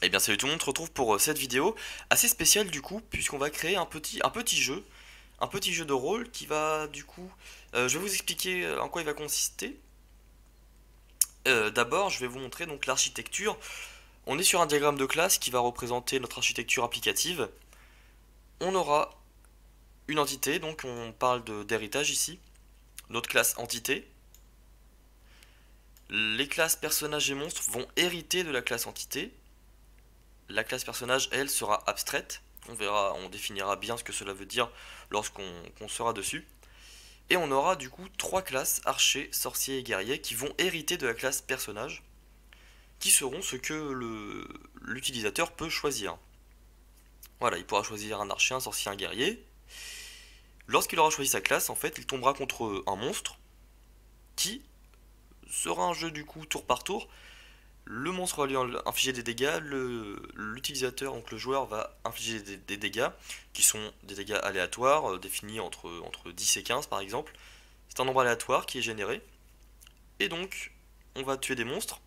Eh bien salut tout le monde, on se retrouve pour cette vidéo assez spéciale du coup, puisqu'on va créer un petit jeu de rôle qui va du coup, je vais vous expliquer en quoi il va consister. D'abord, je vais vous montrer donc l'architecture. On est sur un diagramme de classe qui va représenter notre architecture applicative. On aura une entité, donc on parle d'héritage ici, notre classe entité. Les classes personnages et monstres vont hériter de la classe entité. La classe personnage, elle, sera abstraite. On verra, on définira bien ce que cela veut dire lorsqu'on sera dessus. Et on aura du coup trois classes, archer, sorcier et guerrier, qui vont hériter de la classe personnage, qui seront ce que l'utilisateur peut choisir. Voilà, il pourra choisir un archer, un sorcier, un guerrier. Lorsqu'il aura choisi sa classe, en fait, il tombera contre un monstre, qui sera un jeu du coup tour par tour. Le monstre va lui infliger des dégâts, l'utilisateur, donc le joueur, va infliger des dégâts qui sont des dégâts aléatoires, définis entre 10 et 15 par exemple. C'est un nombre aléatoire qui est généré. Et donc, on va tuer des monstres.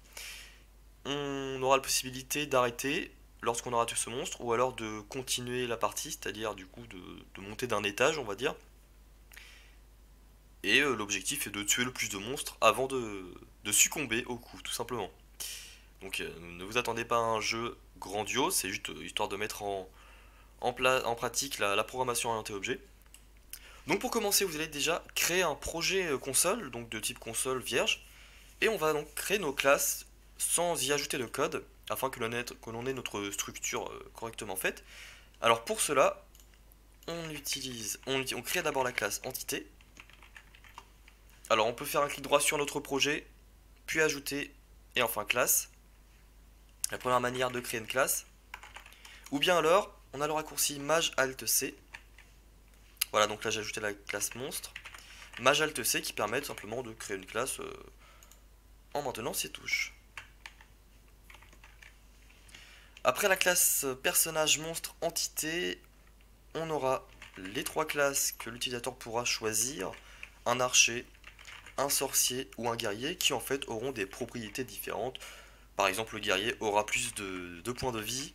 On aura la possibilité d'arrêter lorsqu'on aura tué ce monstre, ou alors de continuer la partie, c'est-à-dire du coup de monter d'un étage, on va dire. Et l'objectif est de tuer le plus de monstres avant de succomber au coup, tout simplement. Donc ne vous attendez pas à un jeu grandiose, c'est juste histoire de mettre en pratique la programmation orientée objet. Donc pour commencer, vous allez déjà créer un projet console, donc de type console vierge, et on va donc créer nos classes sans y ajouter de code, afin que l'on ait notre structure correctement faite. Alors pour cela, on crée d'abord la classe entité. Alors on peut faire un clic droit sur notre projet, puis ajouter, et enfin classe. La première manière de créer une classe. Ou bien alors, on a le raccourci Maj Alt C. Voilà, donc là j'ai ajouté la classe monstre. Maj Alt C qui permet tout simplement de créer une classe en maintenant ces touches. Après la classe personnage monstre entité, on aura les trois classes que l'utilisateur pourra choisir, un archer, un sorcier ou un guerrier, qui en fait auront des propriétés différentes. Par exemple, le guerrier aura plus de points de vie,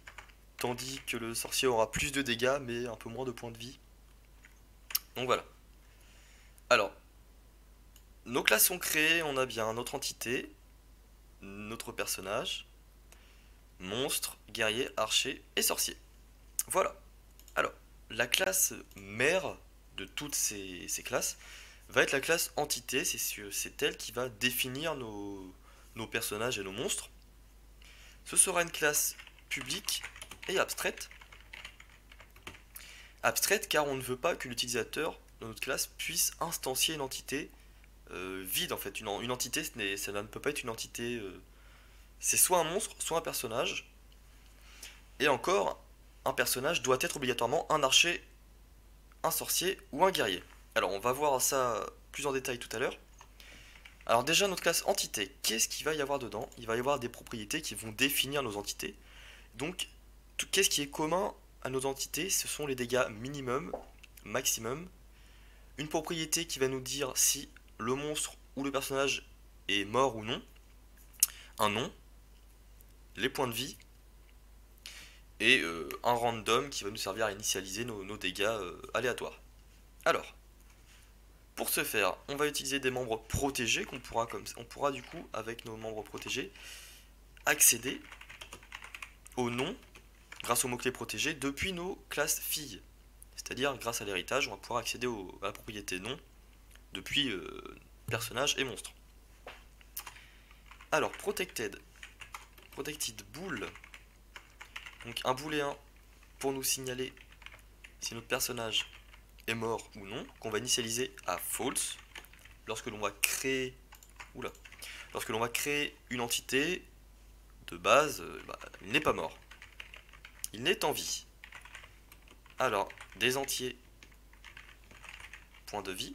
tandis que le sorcier aura plus de dégâts mais un peu moins de points de vie. Donc voilà. Alors, nos classes sont créées, on a bien notre entité, notre personnage, monstre, guerrier, archer et sorcier. Voilà. Alors, la classe mère de toutes ces classes va être la classe entité, c'est elle qui va définir nos personnages et nos monstres. Ce sera une classe publique et abstraite. Abstraite car on ne veut pas que l'utilisateur de notre classe puisse instancier une entité vide en fait. Une entité, ça ne peut pas être une entité. C'est soit un monstre, soit un personnage. Et encore, un personnage doit être obligatoirement un archer, un sorcier ou un guerrier. Alors on va voir ça plus en détail tout à l'heure. Alors déjà notre classe entité, qu'est-ce qu'il va y avoir dedans? Il va y avoir des propriétés qui vont définir nos entités. Donc qu'est-ce qui est commun à nos entités? Ce sont les dégâts minimum, maximum. Une propriété qui va nous dire si le monstre ou le personnage est mort ou non. Un nom, les points de vie, et un random qui va nous servir à initialiser nos dégâts aléatoires. Alors, pour ce faire, on va utiliser des membres protégés on pourra du coup, avec nos membres protégés, accéder au nom grâce au mot-clé protégé depuis nos classes filles. C'est-à-dire, grâce à l'héritage, on va pouvoir accéder à la propriété nom depuis personnage et monstre. Alors, protected bool, donc un booléen pour nous signaler si notre personnage est mort ou non, qu'on va initialiser à false lorsque l'on va créer une entité de base, il n'est pas mort, il n'est en vie. Alors des entiers, point de vie,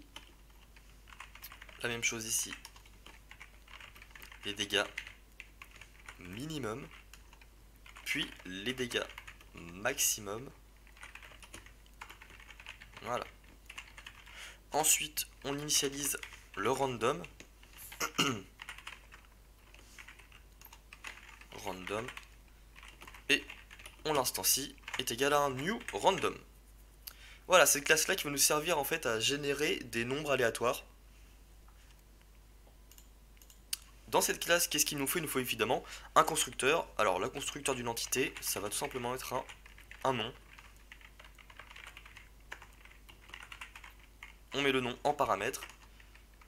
la même chose ici, les dégâts minimum, puis les dégâts maximum. Voilà. Ensuite, on initialise le random. Random. Et on l'instancie, est égal à un new random. Voilà, cette classe-là qui va nous servir en fait à générer des nombres aléatoires. Dans cette classe, qu'est-ce qu'il nous faut? Il nous faut évidemment un constructeur. Alors, le constructeur d'une entité, ça va tout simplement être un nom. On met le nom en paramètre.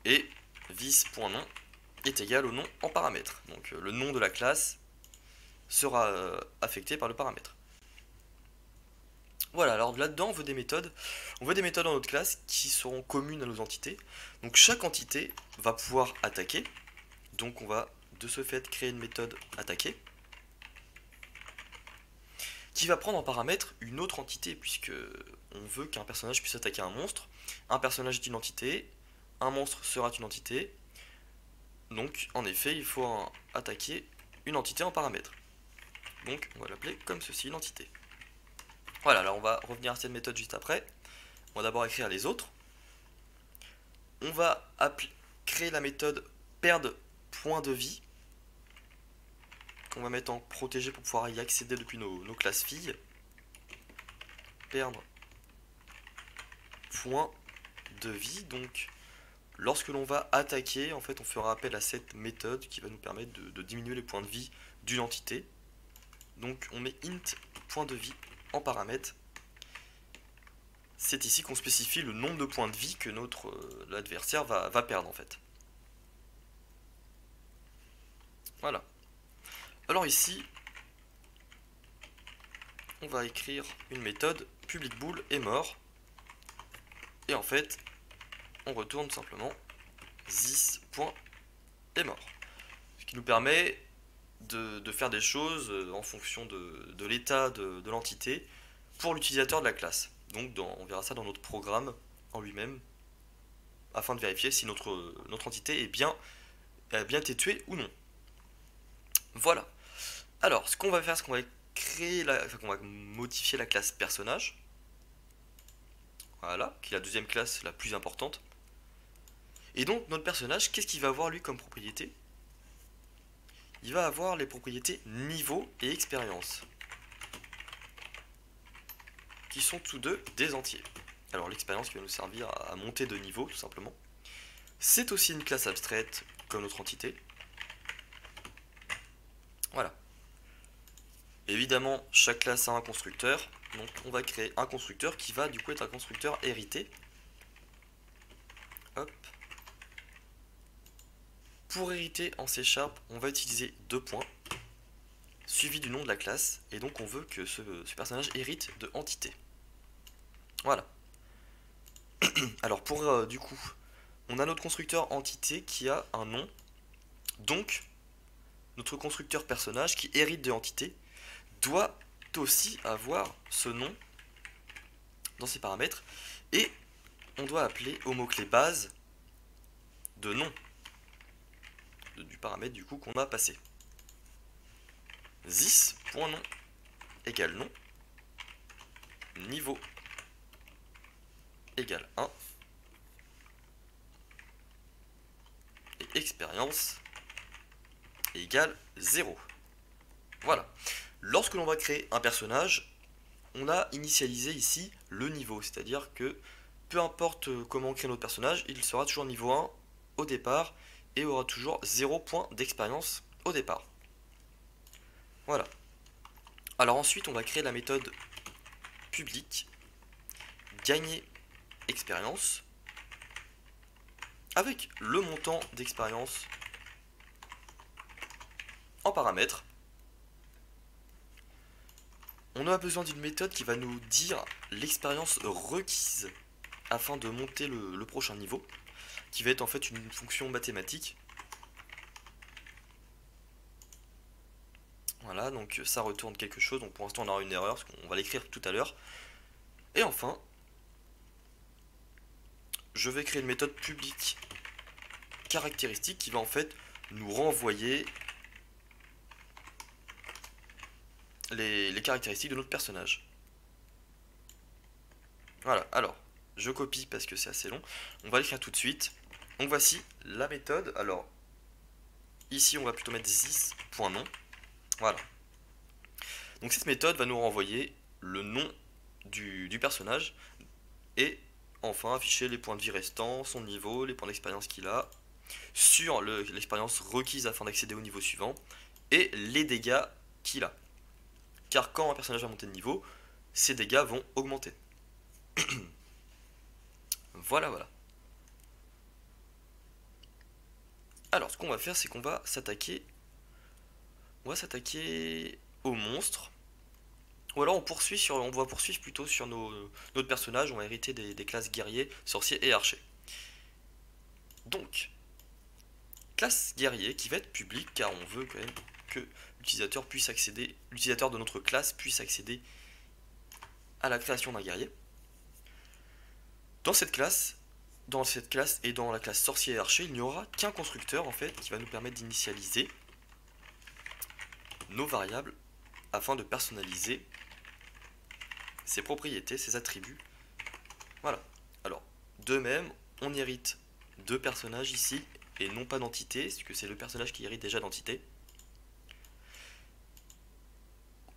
Et vis.nom est égal au nom en paramètre. Donc, le nom de la classe sera affecté par le paramètre. Voilà, alors là-dedans, on veut des méthodes. On veut des méthodes dans notre classe qui seront communes à nos entités. Donc, chaque entité va pouvoir attaquer. Donc on va de ce fait créer une méthode attaquer qui va prendre en paramètre une autre entité, puisque on veut qu'un personnage puisse attaquer un monstre. Un personnage est une entité, un monstre sera une entité. Donc en effet il faut attaquer une entité en paramètre. Donc on va l'appeler comme ceci, l'entité. Voilà, alors on va revenir à cette méthode juste après. On va d'abord écrire les autres. On va créer la méthode perd point de vie qu'on va mettre en protégé pour pouvoir y accéder depuis nos classes filles. Perdre point de vie. Donc lorsque l'on va attaquer, en fait on fera appel à cette méthode qui va nous permettre de diminuer les points de vie d'une entité. Donc on met int point de vie en paramètre. C'est ici qu'on spécifie le nombre de points de vie que l'adversaire va perdre en fait. Voilà. Alors ici, on va écrire une méthode public bool est mort. Et en fait, on retourne simplement this.est mort. Ce qui nous permet de faire des choses en fonction de l'état de l'entité pour l'utilisateur de la classe. Donc on verra ça dans notre programme en lui-même afin de vérifier si notre entité a bien été tuée ou non. Voilà. Alors, ce qu'on va faire, c'est qu'on va qu'on va modifier la classe personnage. Voilà, qui est la deuxième classe la plus importante. Et donc, notre personnage, qu'est-ce qu'il va avoir lui comme propriété? Il va avoir les propriétés niveau et expérience, qui sont tous deux des entiers. Alors, l'expérience qui va nous servir à monter de niveau, tout simplement. C'est aussi une classe abstraite comme notre entité. Voilà. Évidemment, chaque classe a un constructeur, donc on va créer un constructeur qui va du coup être un constructeur hérité. Hop. Pour hériter en C#, on va utiliser 2 points, suivi du nom de la classe, et donc on veut que ce personnage hérite de entité. Voilà. Alors pour du coup, on a notre constructeur entité qui a un nom, donc notre constructeur personnage qui hérite de entité doit aussi avoir ce nom dans ses paramètres, et on doit appeler au mot-clé base de nom du paramètre du coup qu'on a passé. This.nom égale nom, niveau égale 1 et expérience égale 0. Voilà. Lorsque l'on va créer un personnage, on a initialisé ici le niveau, c'est-à-dire que peu importe comment on crée notre personnage, il sera toujours niveau 1 au départ et aura toujours 0 points d'expérience au départ. Voilà. Alors ensuite, on va créer la méthode public gagner expérience avec le montant d'expérience en paramètre. On a besoin d'une méthode qui va nous dire l'expérience requise afin de monter le prochain niveau, qui va être en fait une fonction mathématique. Voilà, donc ça retourne quelque chose, donc pour l'instant on aura une erreur, parce qu'on va l'écrire tout à l'heure. Et enfin, je vais créer une méthode public caractéristique qui va en fait nous renvoyer les caractéristiques de notre personnage. Voilà, alors, je copie parce que c'est assez long. On va l'écrire tout de suite. Donc voici la méthode. Alors, ici on va plutôt mettre this.nom. Voilà. Donc cette méthode va nous renvoyer le nom du personnage et enfin afficher les points de vie restants, son niveau, les points d'expérience qu'il a, sur l'expérience requise afin d'accéder au niveau suivant, et les dégâts qu'il a. Car quand un personnage va monter de niveau, ses dégâts vont augmenter. Voilà, voilà. Alors, ce qu'on va faire, c'est qu'on va s'attaquer aux monstres. Ou alors on va poursuivre plutôt sur notre personnage, on va hériter des classes guerrier, sorcier et archer. Donc, classe guerrier qui va être publique car on veut quand même que l'utilisateur de notre classe puisse accéder à la création d'un guerrier. Dans cette classe et dans la classe sorcier et archer, il n'y aura qu'un constructeur en fait qui va nous permettre d'initialiser nos variables afin de personnaliser ses propriétés, ses attributs. Voilà. Alors, de même, on hérite de personnages ici et non pas d'entité, puisque c'est le personnage qui hérite déjà d'entité.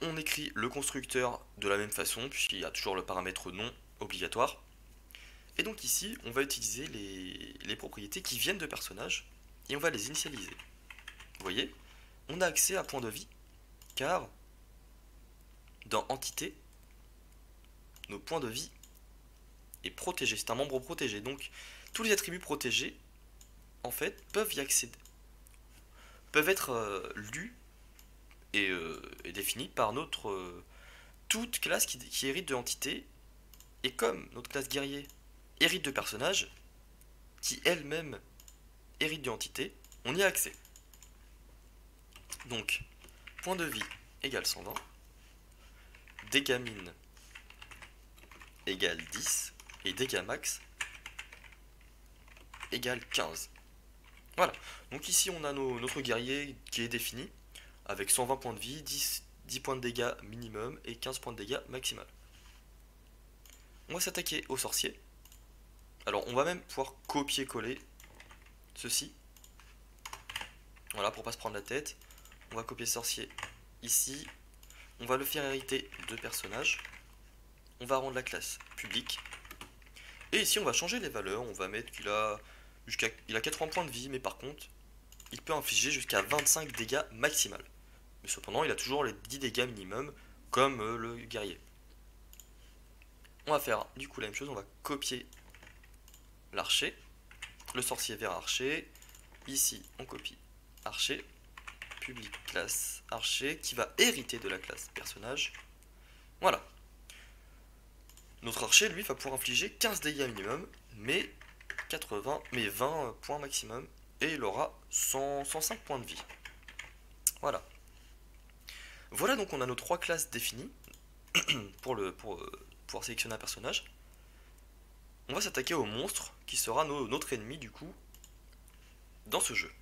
On écrit le constructeur de la même façon, puisqu'il y a toujours le paramètre nom obligatoire. Et donc ici, on va utiliser les propriétés qui viennent de personnages, et on va les initialiser. Vous voyez, on a accès à point de vie, car dans entité, nos points de vie est protégé, c'est un membre protégé, donc tous les attributs protégés, en fait, peuvent y accéder, peuvent être lus et définis par toute classe qui hérite de l'entité, et comme notre classe guerrier hérite de personnages, qui elle-même hérite de l'entité, on y a accès. Donc, point de vie égale 120, dégâts min égale 10, et dégâts max égale 15. Voilà, donc ici on a notre guerrier qui est défini, avec 120 points de vie, 10 points de dégâts minimum et 15 points de dégâts maximal. On va s'attaquer au sorcier. Alors on va même pouvoir copier-coller ceci. Voilà, pour pas se prendre la tête. On va copier sorcier ici. On va le faire hériter de personnages. On va rendre la classe publique. Et ici on va changer les valeurs. On va mettre qu'il a 80 points de vie, mais par contre, il peut infliger jusqu'à 25 dégâts maximal. Mais cependant, il a toujours les 10 dégâts minimum, comme le guerrier. On va faire du coup la même chose, on va copier l'archer, le sorcier vers archer. Ici, on copie archer, public classe archer, qui va hériter de la classe personnage. Voilà. Notre archer, lui, va pouvoir infliger 15 dégâts minimum, mais 20 points maximum, et il aura 105 points de vie. Voilà. Voilà, donc on a nos 3 classes définies pour pouvoir sélectionner un personnage. On va s'attaquer au monstre qui sera notre ennemi du coup dans ce jeu.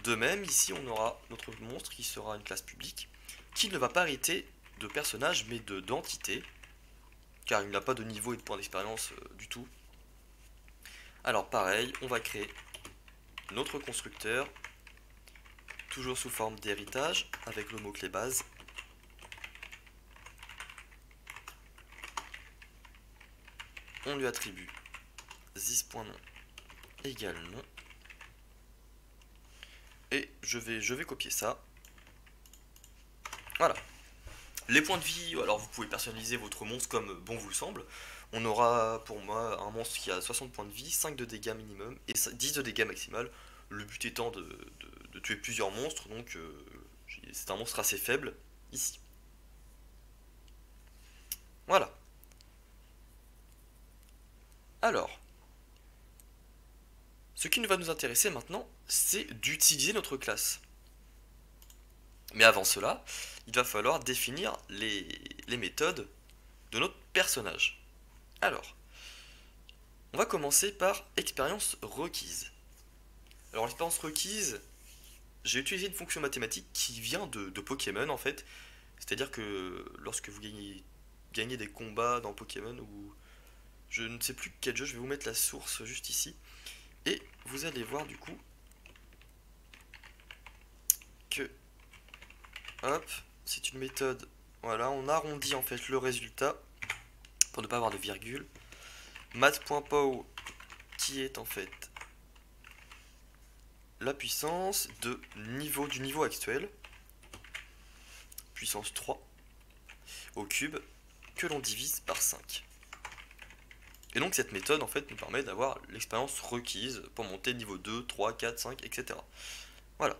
De même, ici on aura notre monstre qui sera une classe publique qui ne va pas hériter de personnage mais d'entité, car il n'a pas de niveau et de points d'expérience du tout. Alors pareil, on va créer notre constructeur, toujours sous forme d'héritage, avec le mot-clé base. On lui attribue this.nom égale nom. Et je vais copier ça. Voilà. Les points de vie, alors vous pouvez personnaliser votre monstre comme bon vous semble. On aura pour moi un monstre qui a 60 points de vie, 5 de dégâts minimum et 10 de dégâts maximal. Le but étant de tuer plusieurs monstres, donc c'est un monstre assez faible ici. Voilà. Alors, ce qui va nous intéresser maintenant, c'est d'utiliser notre classe. Mais avant cela, il va falloir définir les méthodes de notre personnage. Alors, on va commencer par expérience requise. Alors l'expérience requise, j'ai utilisé une fonction mathématique qui vient de Pokémon en fait. C'est-à-dire que lorsque vous gagnez des combats dans Pokémon, ou je ne sais plus quel jeu, je vais vous mettre la source juste ici. Et vous allez voir du coup que hop, c'est une méthode, voilà, on arrondit en fait le résultat pour ne pas avoir de virgule. Math.pow qui est en fait la puissance du niveau actuel, puissance 3 au cube, que l'on divise par 5. Et donc cette méthode en fait nous permet d'avoir l'expérience requise pour monter niveau 2, 3, 4, 5, etc. Voilà.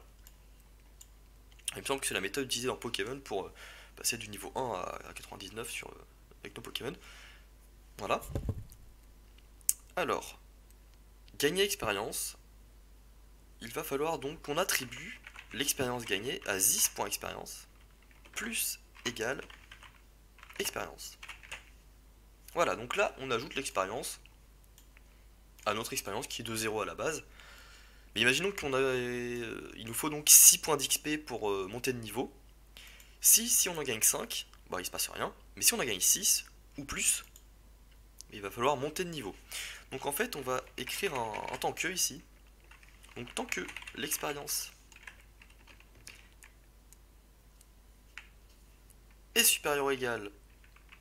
Il me semble que c'est la méthode utilisée dans Pokémon pour passer du niveau 1 à 99 avec nos Pokémon. Voilà. Alors, gagner expérience, il va falloir donc qu'on attribue l'expérience gagnée à 10 points expérience plus égale expérience. Voilà, donc là on ajoute l'expérience à notre expérience qui est de 0 à la base. Mais imaginons il nous faut donc 6 points d'XP pour monter de niveau. Si on en gagne 5, bah il se passe rien. Mais si on en gagne 6 ou plus, il va falloir monter de niveau. Donc en fait on va écrire un tant que ici. Donc tant que l'expérience est supérieure ou égale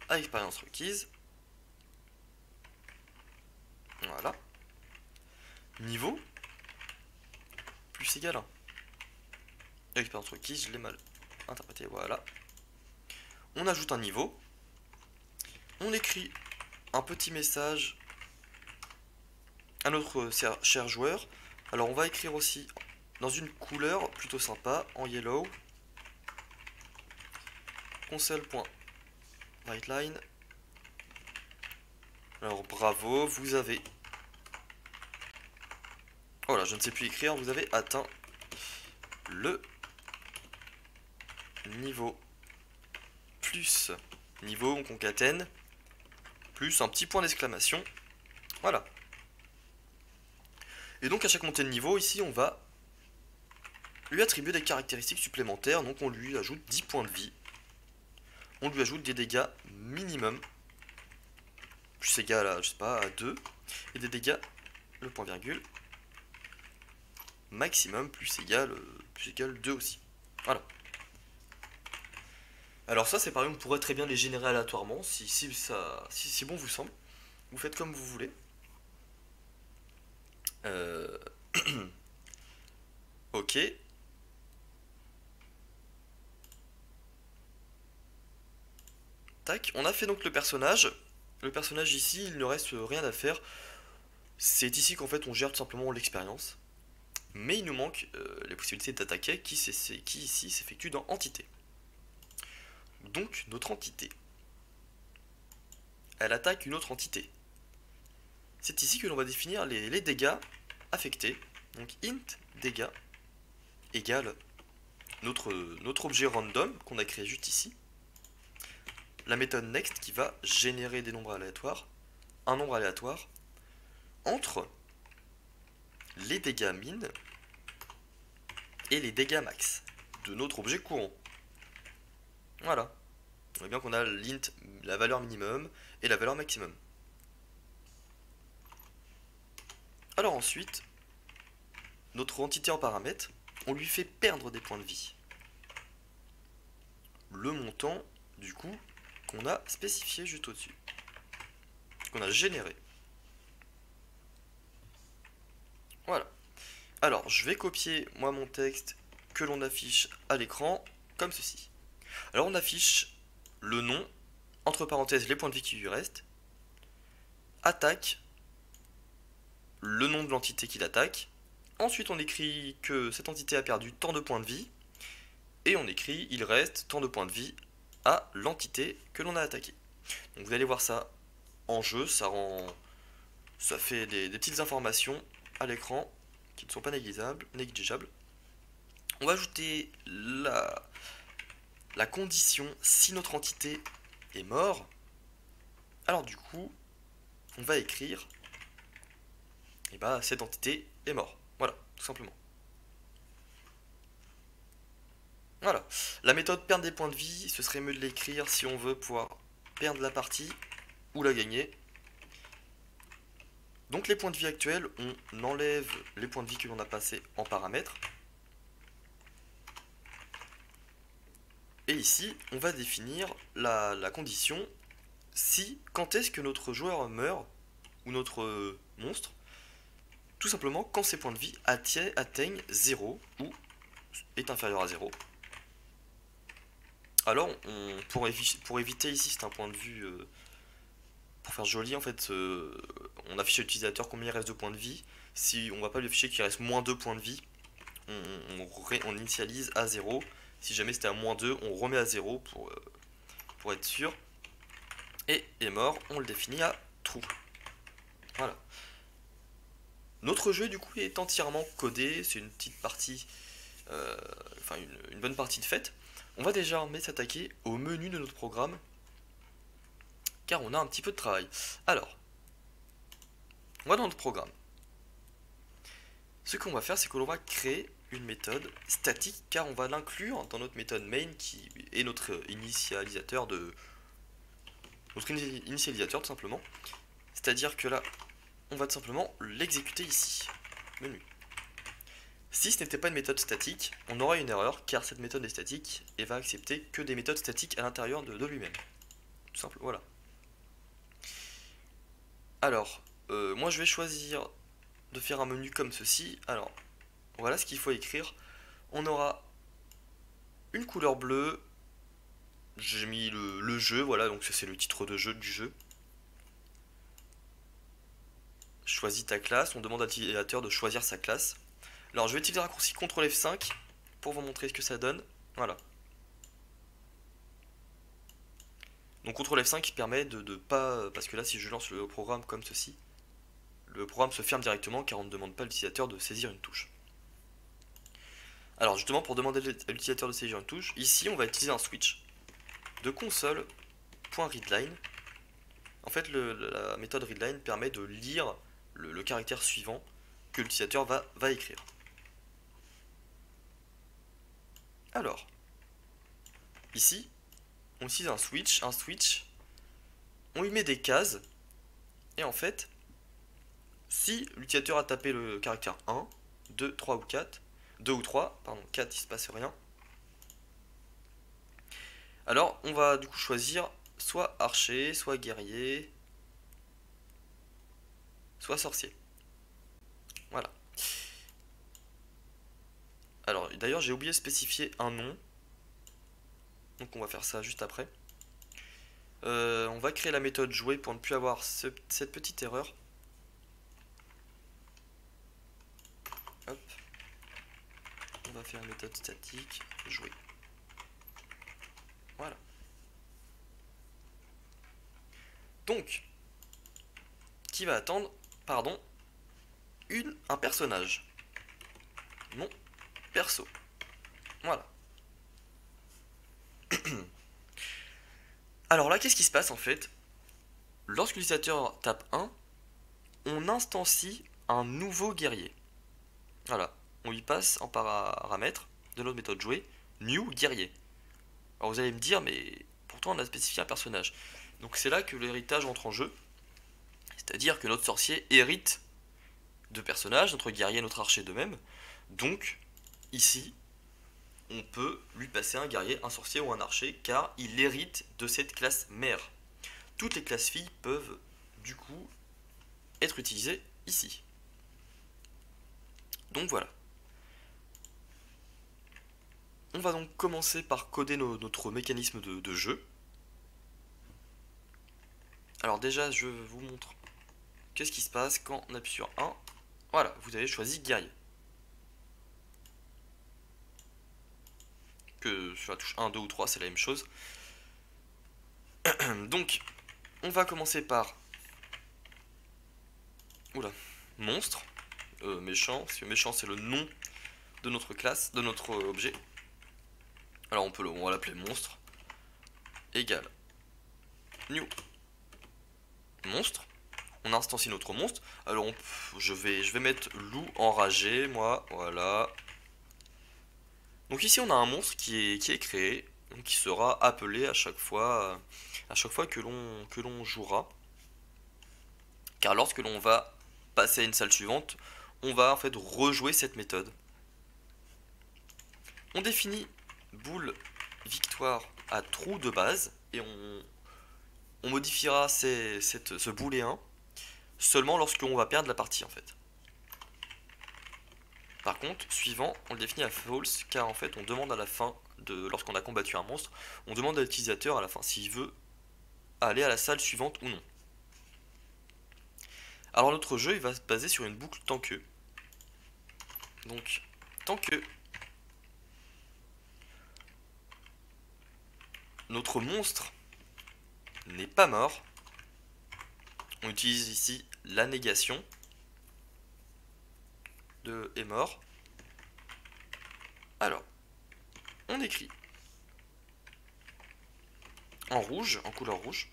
à l'expérience requise, voilà, niveau plus égal 1. L'expérience requise, je l'ai mal interprété, voilà. On ajoute un niveau, on écrit un petit message à notre cher joueur. Alors on va écrire aussi dans une couleur plutôt sympa, en yellow, console.writeLine. Alors bravo, vous avez... Voilà, je ne sais plus écrire, vous avez atteint le niveau plus niveau, on concatène, plus un petit point d'exclamation. Voilà. Et donc à chaque montée de niveau, ici on va lui attribuer des caractéristiques supplémentaires. Donc on lui ajoute 10 points de vie. On lui ajoute des dégâts minimum, plus égal à, je sais pas, à 2. Et des dégâts, le point virgule, maximum, plus égal 2 aussi. Voilà. Alors ça, c'est par exemple, on pourrait très bien les générer aléatoirement, si bon vous semble. Vous faites comme vous voulez. Ok. Tac, on a fait donc le personnage. Le personnage ici, il ne reste rien à faire. C'est ici qu'en fait on gère tout simplement l'expérience. Mais il nous manque les possibilités d'attaquer qui ici s'effectuent dans entité. Donc notre entité, elle attaque une autre entité. C'est ici que l'on va définir les dégâts affectés. Donc int dégâts égale notre objet random qu'on a créé juste ici. La méthode next qui va générer des nombres aléatoires, un nombre aléatoire, entre les dégâts min et les dégâts max de notre objet courant. Voilà. On voit bien qu'on a l'int, la valeur minimum et la valeur maximum. Alors ensuite, notre entité en paramètre, on lui fait perdre des points de vie. Le montant, du coup, qu'on a spécifié juste au-dessus. Qu'on a généré. Voilà. Alors, je vais copier, moi, mon texte que l'on affiche à l'écran, comme ceci. Alors, on affiche le nom, entre parenthèses, les points de vie qui lui restent, attaque, le nom de l'entité qui l'attaque. Ensuite, on écrit que cette entité a perdu tant de points de vie, et on écrit il reste tant de points de vie à l'entité que l'on a attaquée. Donc vous allez voir ça en jeu, ça fait des petites informations à l'écran qui ne sont pas négligeables. On va ajouter la condition si notre entité est mort. Alors du coup, on va écrire et bah cette entité est mort. Voilà, tout simplement. Voilà. La méthode perdre des points de vie, ce serait mieux de l'écrire si on veut pouvoir perdre la partie ou la gagner. Donc les points de vie actuels, on enlève les points de vie que l'on a passés en paramètres. Et ici, on va définir la condition si, quand est-ce que notre joueur meurt, ou notre monstre, tout simplement quand ses points de vie atteignent 0 ou est inférieur à 0. Alors, pour éviter ici, c'est un point de vue, pour faire joli, en fait, on affiche à l'utilisateur combien il reste de points de vie. Si on va pas lui afficher qu'il reste moins 2 points de vie, on initialise à 0. Si jamais c'était à moins 2, on remet à 0 pour être sûr. Et est mort, on le définit à true. Voilà. Notre jeu du coup est entièrement codé, c'est une petite partie, enfin une bonne partie de fait. On va déjà s'attaquer au menu de notre programme, car on a un petit peu de travail. Alors, on va dans notre programme. Ce qu'on va faire, c'est que l'on va créer une méthode statique, car on va l'inclure dans notre méthode main, qui est notre initialisateur tout simplement. C'est-à-dire que là, on va tout simplement l'exécuter ici. Menu. Si ce n'était pas une méthode statique, on aura une erreur, car cette méthode est statique et va accepter que des méthodes statiques à l'intérieur de lui-même. Tout simple, voilà. Alors, moi je vais choisir de faire un menu comme ceci. Alors, voilà ce qu'il faut écrire. On aura une couleur bleue. J'ai mis le jeu, voilà, donc ça c'est le titre de jeu du jeu. Choisis ta classe, on demande à l'utilisateur de choisir sa classe. Alors je vais utiliser le raccourci CTRL F5 pour vous montrer ce que ça donne. Voilà. Donc CTRL F5 qui permet de pas... Parce que là si je lance le programme comme ceci, le programme se ferme directement car on ne demande pas à l'utilisateur de saisir une touche. Alors justement pour demander à l'utilisateur de saisir une touche, ici on va utiliser un switch de console.readline. En fait la méthode readline permet de lire le caractère suivant que l'utilisateur va écrire. Alors, ici, on utilise un switch, on lui met des cases, et en fait, si l'utilisateur a tapé le caractère 1, 2, 3 ou 4, 2 ou 3, pardon, 4 il se passe rien, alors on va du coup choisir soit archer, soit guerrier, soit sorcier. Voilà. Alors d'ailleurs j'ai oublié de spécifier un nom, donc on va faire ça juste après. On va créer la méthode jouer pour ne plus avoir cette petite erreur. Hop. On va faire une méthode statique jouer. Voilà. Donc, qui va attendre, pardon, un personnage. Mon perso. Voilà. Alors là, qu'est-ce qui se passe en fait? Lorsque l'utilisateur tape 1, on instancie un nouveau guerrier. Voilà. On lui passe en paramètre de notre méthode jouer, new guerrier. Alors vous allez me dire, mais pourtant on a spécifié un personnage. Donc c'est là que l'héritage entre en jeu. C'est-à-dire que notre sorcier hérite de personnages, notre guerrier, notre archer de même. Donc, ici, on peut lui passer un guerrier, un sorcier ou un archer, car il hérite de cette classe mère. Toutes les classes filles peuvent, du coup, être utilisées ici. Donc voilà. On va donc commencer par coder notre mécanisme de jeu. Alors déjà, je vous montre qu'est-ce qui se passe quand on appuie sur 1. Voilà, vous avez choisi guerrier. Que sur la touche 1, 2 ou 3, c'est la même chose. Donc, on va commencer par... Oula, monstre. Méchant, parce que méchant c'est le nom de notre classe, de notre objet. Alors on va l'appeler monstre. Égal. New. Monstre. On instancie notre monstre. Alors je vais mettre loup enragé, moi, voilà. Donc ici on a un monstre qui est créé, donc qui sera appelé à chaque fois que l'on jouera. Car lorsque l'on va passer à une salle suivante, on va en fait rejouer cette méthode. On définit bool victoire à trou de base et on modifiera ce booléen seulement lorsqu'on va perdre la partie en fait. Par contre, suivant, on le définit à false car en fait on demande à la fin, lorsqu'on a combattu un monstre, on demande à l'utilisateur à la fin s'il veut aller à la salle suivante ou non. Alors notre jeu il va se baser sur une boucle tant que. Donc tant que notre monstre n'est pas mort, on utilise ici la négation de est mort. Alors, on écrit en rouge, en couleur rouge.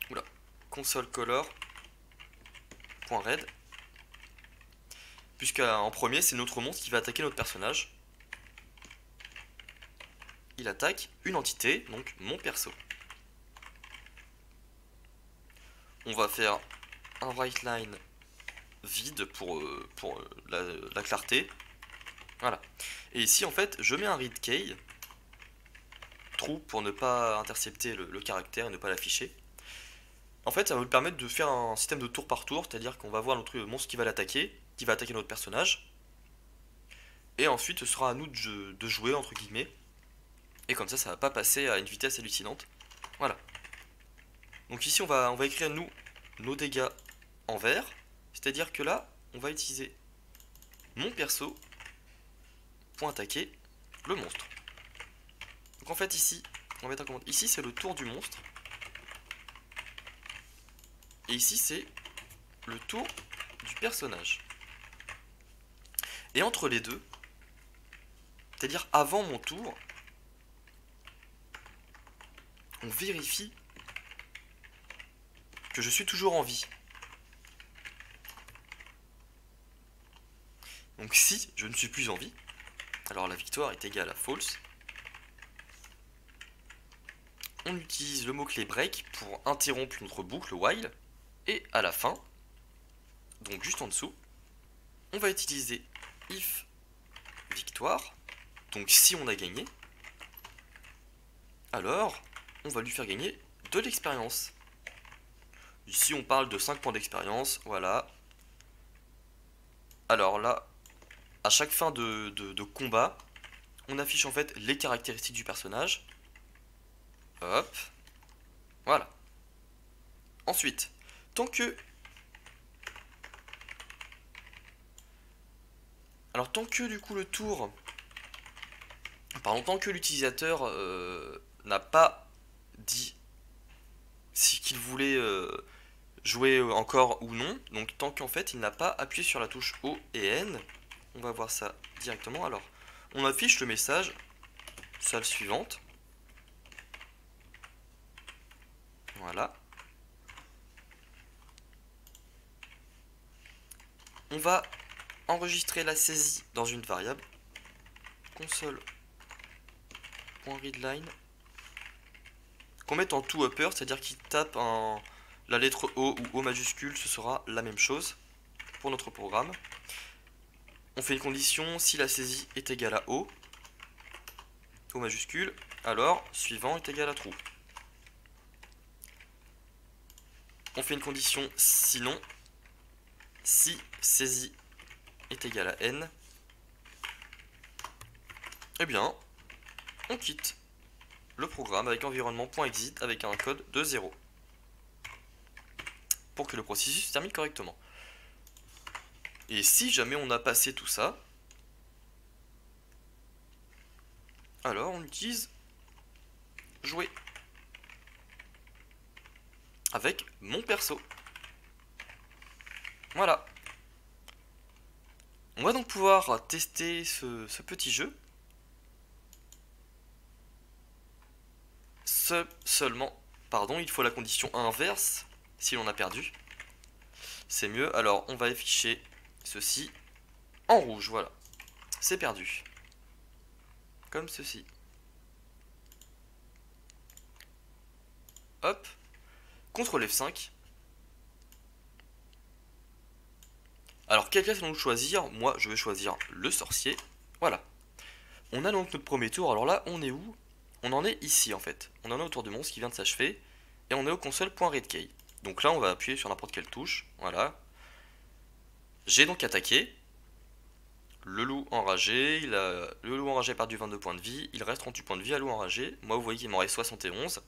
Oula, console color .red. Puisqu'en premier, c'est notre monstre qui va attaquer notre personnage. Il attaque une entité, donc mon perso. On va faire un white line vide pour la clarté. Voilà. Et ici, en fait, je mets un read key, true pour ne pas intercepter le caractère et ne pas l'afficher. En fait, ça va nous permettre de faire un système de tour par tour, c'est-à-dire qu'on va voir notre monstre qui va l'attaquer, qui va attaquer notre personnage. Et ensuite, ce sera à nous de jouer, entre guillemets. Et comme ça va pas passer à une vitesse hallucinante. Voilà. Donc ici, on va écrire nos dégâts en vert. C'est-à-dire que là, on va utiliser mon perso pour attaquer le monstre. Donc en fait, ici, on va mettre un commentaire. Ici, c'est le tour du monstre. Et ici, c'est le tour du personnage. Et entre les deux, c'est-à-dire avant mon tour, on vérifie que je suis toujours en vie. Donc si je ne suis plus en vie, alors la victoire est égale à false. On utilise le mot-clé break pour interrompre notre boucle while. Et à la fin, donc juste en dessous, on va utiliser if victoire. Donc si on a gagné, alors on va lui faire gagner de l'expérience. Ici on parle de 5 points d'expérience, voilà. Alors là, à chaque fin de combat, on affiche en fait les caractéristiques du personnage. Hop, voilà. Ensuite, tant que du coup le tour, pardon, tant que l'utilisateur n'a pas dit si qu'il voulait jouer encore ou non, donc tant qu'en fait il n'a pas appuyé sur la touche O et N, on va voir ça directement. Alors, on affiche le message salle suivante. Voilà. On va enregistrer la saisie dans une variable console.readline qu'on mette en to upper, c'est-à-dire qu'il tape la lettre O ou O majuscule, ce sera la même chose pour notre programme. On fait une condition si la saisie est égale à O majuscule, alors suivant est égal à true. On fait une condition sinon si saisie est égale à N, eh bien on quitte le programme avec environnement.exit avec un code de 0 pour que le processus se termine correctement. Et si jamais on a passé tout ça, alors on utilise jouer avec mon perso. Voilà. On va donc pouvoir tester ce petit jeu. Seulement, pardon, il faut la condition inverse si l'on a perdu. C'est mieux. Alors, on va afficher ceci en rouge. Voilà. C'est perdu. Comme ceci. Hop. CTRL F5. Alors, quelle classe allons-nous choisir? Moi, je vais choisir le sorcier. Voilà. On a donc notre premier tour, alors là on est où? On en est ici en fait. On en est autour du monstre qui vient de s'achever. Et on est au console.readkey. Donc là on va appuyer sur n'importe quelle touche. Voilà. J'ai donc attaqué. Le loup enragé, le loup enragé a perdu 22 points de vie. Il reste 38 points de vie à loup enragé. Moi vous voyez qu'il m'en reste 71.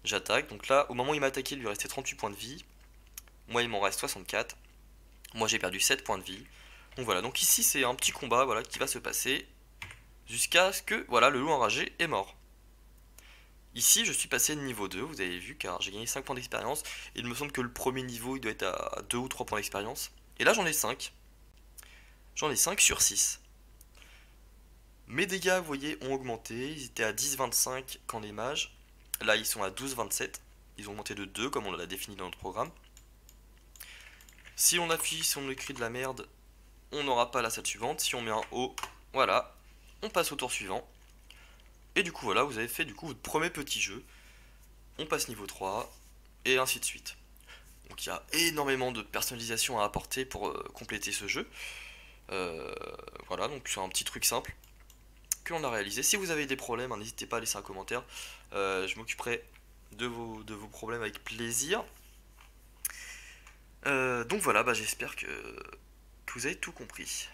J'attaque. Donc là au moment où il m'a attaqué il lui restait 38 points de vie. Moi il m'en reste 64. Moi j'ai perdu 7 points de vie. Donc voilà, donc ici c'est un petit combat voilà, qui va se passer jusqu'à ce que voilà, le loup enragé est mort. Ici je suis passé de niveau 2, vous avez vu, car j'ai gagné 5 points d'expérience. Il me semble que le premier niveau il doit être à 2 ou 3 points d'expérience. Et là j'en ai 5. J'en ai 5 sur 6. Mes dégâts, vous voyez, ont augmenté. Ils étaient à 10,25 quand les mages. Là ils sont à 12,27. Ils ont augmenté de 2 comme on l'a défini dans notre programme. Si on affiche, si on écrit de la merde, on n'aura pas la salle suivante. Si on met un O, voilà, on passe au tour suivant. Et du coup voilà, vous avez fait du coup votre premier petit jeu. On passe niveau 3, et ainsi de suite. Donc il y a énormément de personnalisation à apporter pour compléter ce jeu. Voilà, donc c'est un petit truc simple que l'on a réalisé. Si vous avez des problèmes, n'hésitez pas à laisser un commentaire. Je m'occuperai de vos problèmes avec plaisir. Donc voilà, j'espère que vous avez tout compris.